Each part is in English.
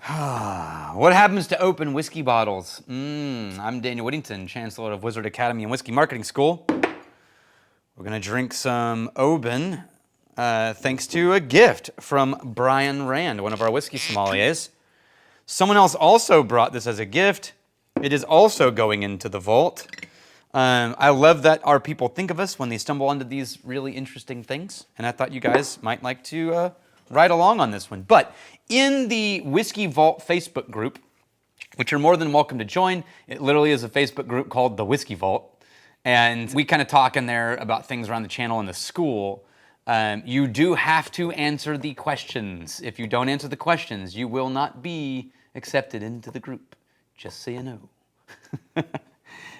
What happens to open whiskey bottles? I'm Daniel Whittington, Chancellor of Wizard Academy and Whiskey Marketing School. We're going to drink some Oban, thanks to a gift from Brian Rand, one of our whiskey sommeliers. Someone else also brought this as a gift. It is also going into the vault. I love that our people think of us when they stumble onto these really interesting things, and I thought you guys might like to ride along on this one. But in the Whiskey Vault Facebook group, which you're more than welcome to join, it literally is a Facebook group called the Whiskey Vault, and we kind of talk in there about things around the channel and the school. You do have to answer the questions. If you don't answer the questions, you will not be accepted into the group, just so you know.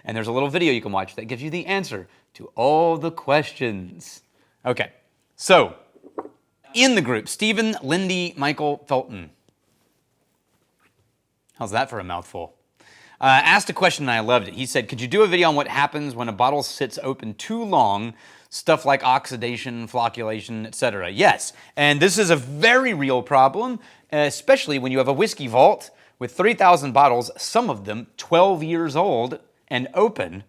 And there's a little video you can watch that gives you the answer to all the questions. Okay, so in the group, Stephen, Lindy, Michael, Felton. How's that for a mouthful? Asked a question and I loved it. He said, could you do a video on what happens when a bottle sits open too long? Stuff like oxidation, flocculation, etc. Yes, and this is a very real problem, especially when you have a whiskey vault with 3,000 bottles, some of them 12 years old and open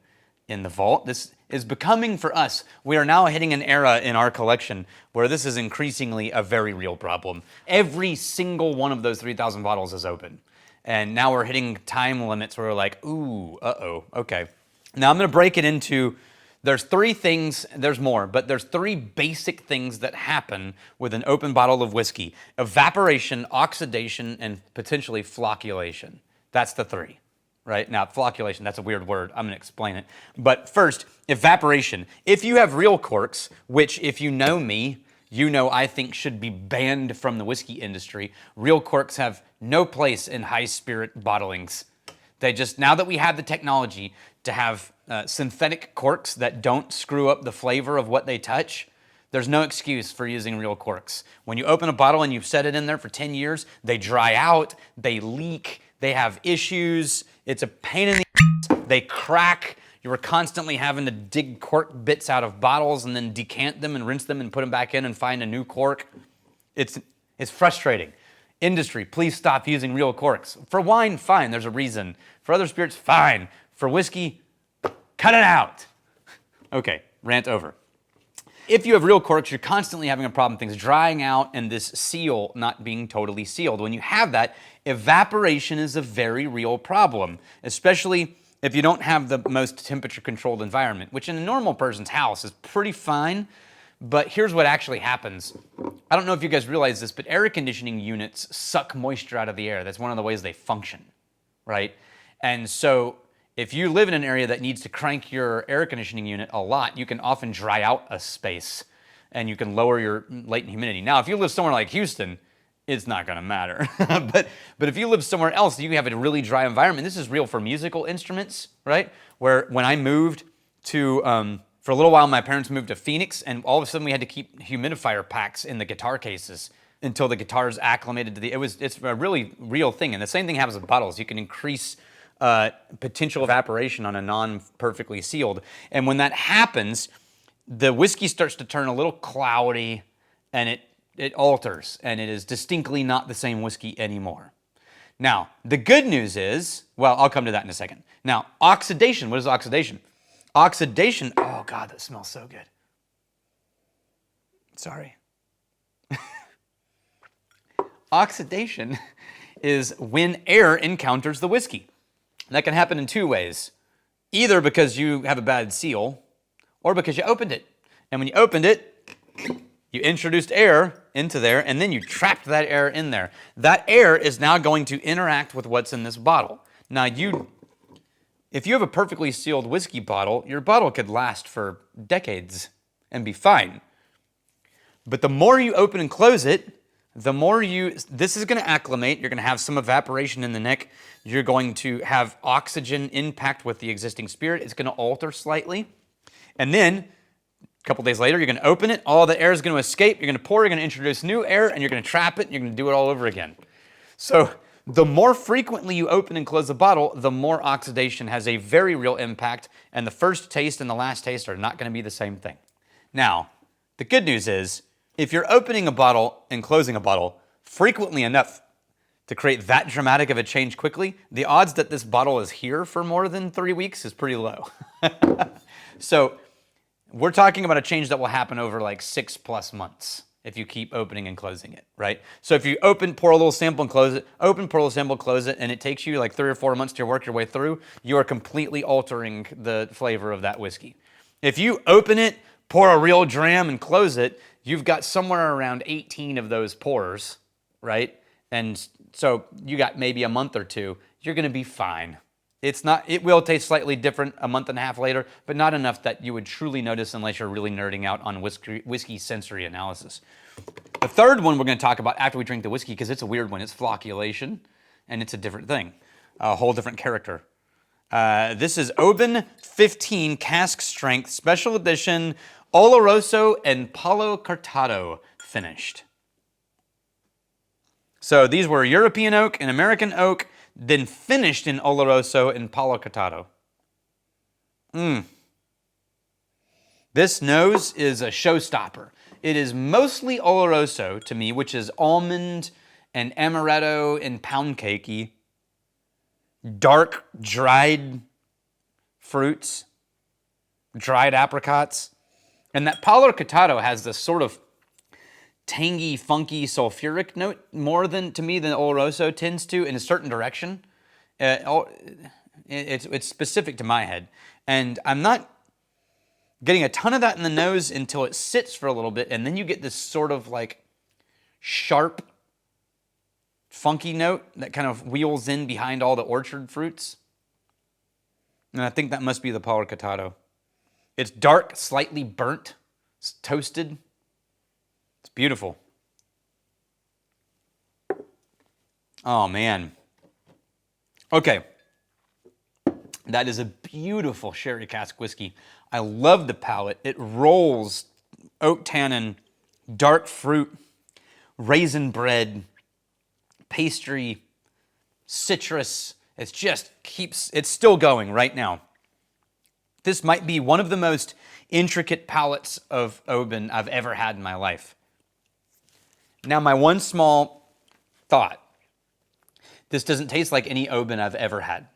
in the vault. This is becoming for us. We are now hitting an era in our collection where this is increasingly a very real problem. Every single one of those 3,000 bottles is open. And now we're hitting time limits where we're like, ooh, uh-oh, okay. Now I'm gonna break it into, there's three things, there's more, but there's three basic things that happen with an open bottle of whiskey. Evaporation, oxidation, and potentially flocculation. That's the three. Right? Now, flocculation, that's a weird word. I'm going to explain it. But first, evaporation. If you have real corks, which if you know me, you know I think should be banned from the whiskey industry, real corks have no place in high spirit bottlings. They just, now that we have the technology to have synthetic corks that don't screw up the flavor of what they touch, there's no excuse for using real corks. When you open a bottle and you set it in there for 10 years, they dry out, they leak, they have issues. It's a pain in the ass. They crack. You were constantly having to dig cork bits out of bottles and then decant them and rinse them and put them back in and find a new cork. It's frustrating. Industry, please stop using real corks. For wine, fine, there's a reason. For other spirits, fine. For whiskey, cut it out. Okay, rant over. If you have real corks, you're constantly having a problem, things drying out and this seal not being totally sealed. When you have that, evaporation is a very real problem, especially if you don't have the most temperature-controlled environment, which in a normal person's house is pretty fine, but here's what actually happens. I don't know if you guys realize this, but air conditioning units suck moisture out of the air. That's one of the ways they function, right? And so if you live in an area that needs to crank your air conditioning unit a lot, you can often dry out a space and you can lower your latent humidity. Now, if you live somewhere like Houston, it's not gonna matter. but if you live somewhere else, you have a really dry environment. This is real for musical instruments, right? Where when I moved to, for a little while, my parents moved to Phoenix and all of a sudden we had to keep humidifier packs in the guitar cases until the guitars acclimated to it's a really real thing. And the same thing happens with bottles. You can increase potential evaporation on a non-perfectly sealed. And when that happens, the whiskey starts to turn a little cloudy and it alters and it is distinctly not the same whiskey anymore. Now, the good news is, well, I'll come to that in a second. Now, oxidation, what is oxidation? Oxidation, oh God, that smells so good. Sorry. Oxidation is when air encounters the whiskey. That can happen in two ways. Either because you have a bad seal or because you opened it. And when you opened it, you introduced air into there and then you trapped that air in there. That air is now going to interact with what's in this bottle. Now if you have a perfectly sealed whiskey bottle, your bottle could last for decades and be fine. But the more you open and close it, the more this is going to acclimate. You're going to have some evaporation in the neck. You're going to have oxygen impact with the existing spirit. It's going to alter slightly. And then a couple days later, you're going to open it. All the air is going to escape. You're going to pour. You're going to introduce new air, and you're going to trap it. And you're going to do it all over again. So the more frequently you open and close the bottle, the more oxidation has a very real impact. And the first taste and the last taste are not going to be the same thing. Now, the good news is, if you're opening a bottle and closing a bottle frequently enough, to create that dramatic of a change quickly, the odds that this bottle is here for more than 3 weeks is pretty low. So we're talking about a change that will happen over like 6+ months if you keep opening and closing it, right? So if you pour a little sample and close it, pour a little sample, close it, and it takes you like 3 or 4 months to work your way through, you are completely altering the flavor of that whiskey. If you open it, pour a real dram and close it, you've got somewhere around 18 of those pours, right? And so you got maybe a month or two, you're gonna be fine. It will taste slightly different a month and a half later, but not enough that you would truly notice unless you're really nerding out on whiskey sensory analysis. The third one we're gonna talk about after we drink the whiskey, because it's a weird one, it's flocculation, and it's a different thing, a whole different character. This is Oban 15 Cask Strength Special Edition Oloroso and Palo Cortado finished. So these were European oak and American oak, then finished in Oloroso and Palo Cortado. This nose is a showstopper. It is mostly Oloroso to me, which is almond and amaretto and pound cakey. Dark, dried fruits, dried apricots. And that Palo Cortado has this sort of tangy, funky, sulfuric note more than, to me, than Oloroso tends to in a certain direction. It's specific to my head. And I'm not getting a ton of that in the nose until it sits for a little bit, and then you get this sort of like sharp, funky note that kind of wheels in behind all the orchard fruits. And I think that must be the Palo Cortado. It's dark, slightly burnt, it's toasted. It's beautiful. Oh, man. Okay. That is a beautiful sherry cask whiskey. I love the palate. It rolls oak tannin, dark fruit, raisin bread, pastry, citrus. It's still going right now. This might be one of the most intricate palates of Oban I've ever had in my life. Now, my one small thought. This doesn't taste like any Oban I've ever had.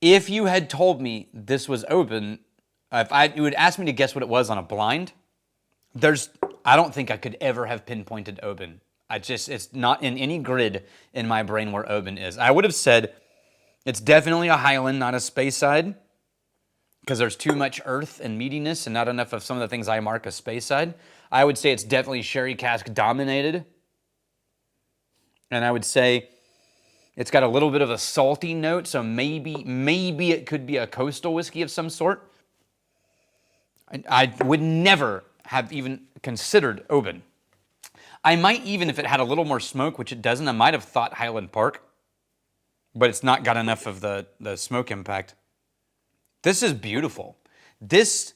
If you had told me this was Oban, you would ask me to guess what it was on a blind, I don't think I could ever have pinpointed Oban. It's not in any grid in my brain where Oban is. I would have said it's definitely a Highland, not a Speyside, because there's too much earth and meatiness and not enough of some of the things I mark as Speyside. I would say it's definitely sherry cask dominated. And I would say it's got a little bit of a salty note, so maybe it could be a coastal whiskey of some sort. I would never have even considered Oban. I might even, if it had a little more smoke, which it doesn't, I might have thought Highland Park, but it's not got enough of the smoke impact. This is beautiful. This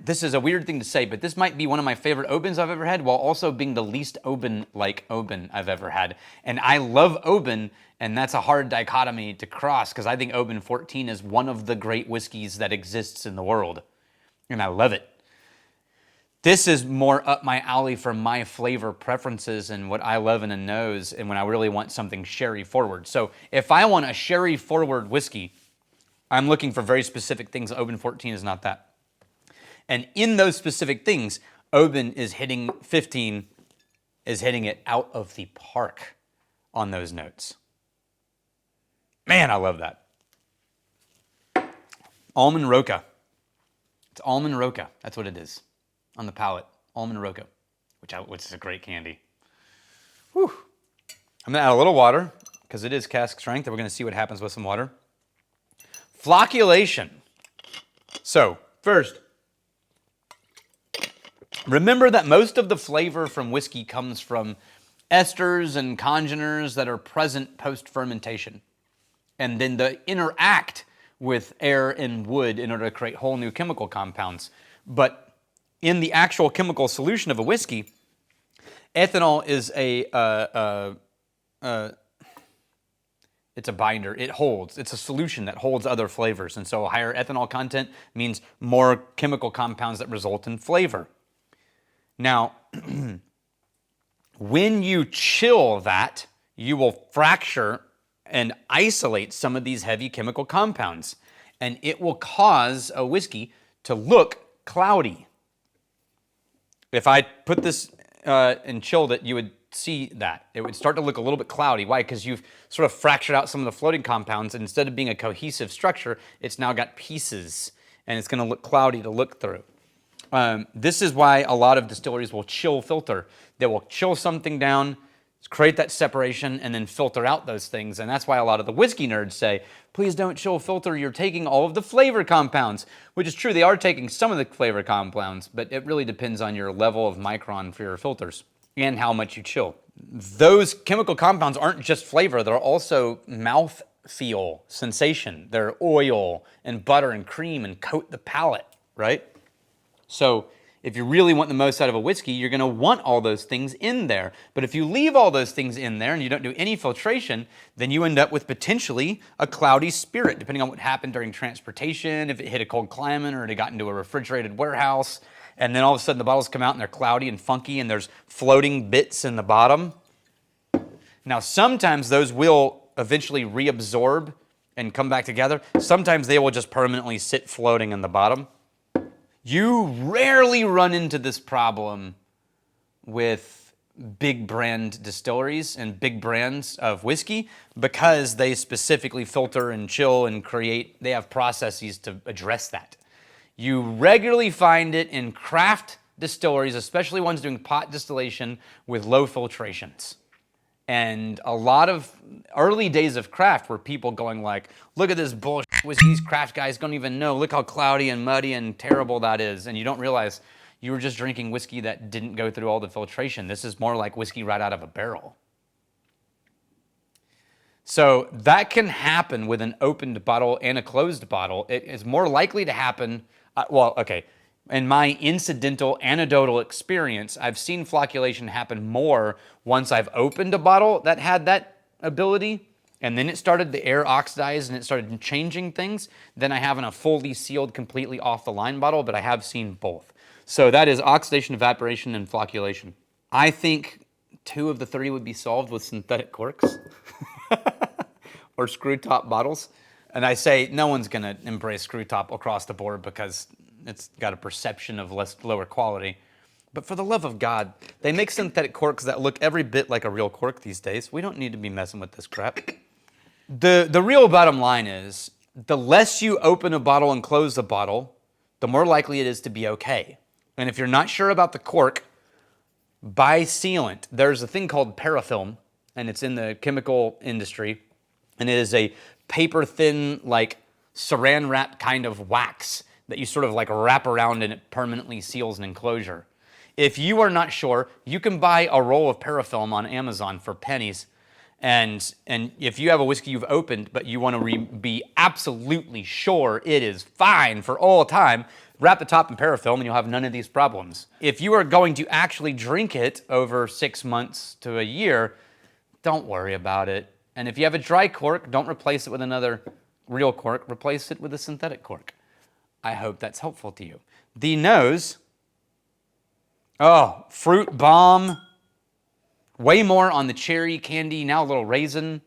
is a weird thing to say, but this might be one of my favorite Obans I've ever had, while also being the least Oban-like Oban I've ever had. And I love Oban, and that's a hard dichotomy to cross, because I think Oban 14 is one of the great whiskeys that exists in the world. And I love it. This is more up my alley for my flavor preferences and what I love in a nose, and when I really want something sherry forward. So if I want a sherry forward whiskey, I'm looking for very specific things. Oban 14 is not that. And in those specific things, Oban 15 is hitting it out of the park on those notes. Man, I love that. Almond Roca. It's almond Roca. That's what it is on the palate. Almond Roca, which is a great candy. Whew. I'm going to add a little water because it is cask strength, and we're going to see what happens with some water. Flocculation. So, first, remember that most of the flavor from whiskey comes from esters and congeners that are present post-fermentation. And then they interact with air and wood in order to create whole new chemical compounds. But in the actual chemical solution of a whiskey, ethanol is it's a binder. It holds. It's a solution that holds other flavors. And so a higher ethanol content means more chemical compounds that result in flavor. Now, when you chill that, you will fracture and isolate some of these heavy chemical compounds, and it will cause a whiskey to look cloudy. If I put this and chilled it, you would see that. It would start to look a little bit cloudy. Why? Because you've sort of fractured out some of the floating compounds, and instead of being a cohesive structure, it's now got pieces, and it's going to look cloudy to look through. This is why a lot of distilleries will chill filter. They will chill something down, create that separation, and then filter out those things. And that's why a lot of the whiskey nerds say, please don't chill filter, you're taking all of the flavor compounds, which is true. They are taking some of the flavor compounds, but it really depends on your level of micron for your filters and how much you chill. Those chemical compounds aren't just flavor, they're also mouth feel, sensation. They're oil and butter and cream and coat the palate, right? So if you really want the most out of a whiskey, you're going to want all those things in there. But if you leave all those things in there and you don't do any filtration, then you end up with potentially a cloudy spirit, depending on what happened during transportation, if it hit a cold climate or it got into a refrigerated warehouse, and then all of a sudden the bottles come out and they're cloudy and funky and there's floating bits in the bottom. Now, sometimes those will eventually reabsorb and come back together. Sometimes they will just permanently sit floating in the bottom. You rarely run into this problem with big brand distilleries and big brands of whiskey because they specifically filter and chill and create, they have processes to address that. You regularly find it in craft distilleries, especially ones doing pot distillation with low filtrations. And a lot of early days of craft were people going like, look at this bullshit whiskey, these craft guys don't even know, look how cloudy and muddy and terrible that is. And you don't realize you were just drinking whiskey that didn't go through all the filtration. This is more like whiskey right out of a barrel. So that can happen with an opened bottle and a closed bottle. It is more likely to happen, in my incidental anecdotal experience, I've seen flocculation happen more once I've opened a bottle that had that ability, and then the air oxidized and it started changing things, than I have in a fully sealed, completely off the line bottle, but I have seen both. So that is oxidation, evaporation, and flocculation. I think 2 of the 3 would be solved with synthetic corks or screw top bottles. And I say no one's gonna embrace screw top across the board because it's got a perception of lower quality. But for the love of God, they make synthetic corks that look every bit like a real cork these days. We don't need to be messing with this crap. The real bottom line is, the less you open a bottle and close the bottle, the more likely it is to be okay. And if you're not sure about the cork, buy sealant. There's a thing called parafilm, and it's in the chemical industry, and it is a paper-thin, like saran wrap kind of wax that you sort of like wrap around and it permanently seals an enclosure. If you are not sure, you can buy a roll of parafilm on Amazon for pennies. And if you have a whiskey you've opened, but you want to be absolutely sure it is fine for all time, wrap the top in parafilm and you'll have none of these problems. If you are going to actually drink it over 6 months to a year, don't worry about it. And if you have a dry cork, don't replace it with another real cork, replace it with a synthetic cork. I hope that's helpful to you. The nose, fruit bomb, way more on the cherry, candy, now a little raisin,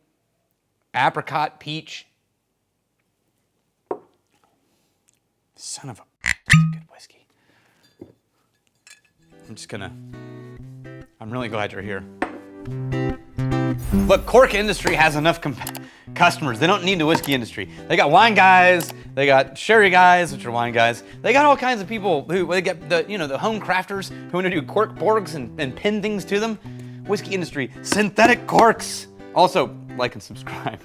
apricot, peach. Son of a good whiskey. I'm really glad you're here. Look, cork industry has enough customers. They don't need the whiskey industry. They got wine guys, they got sherry guys, which are wine guys. They got all kinds of people they get the home crafters who want to do cork borgs and pin things to them. Whiskey industry, synthetic corks. Also, like and subscribe.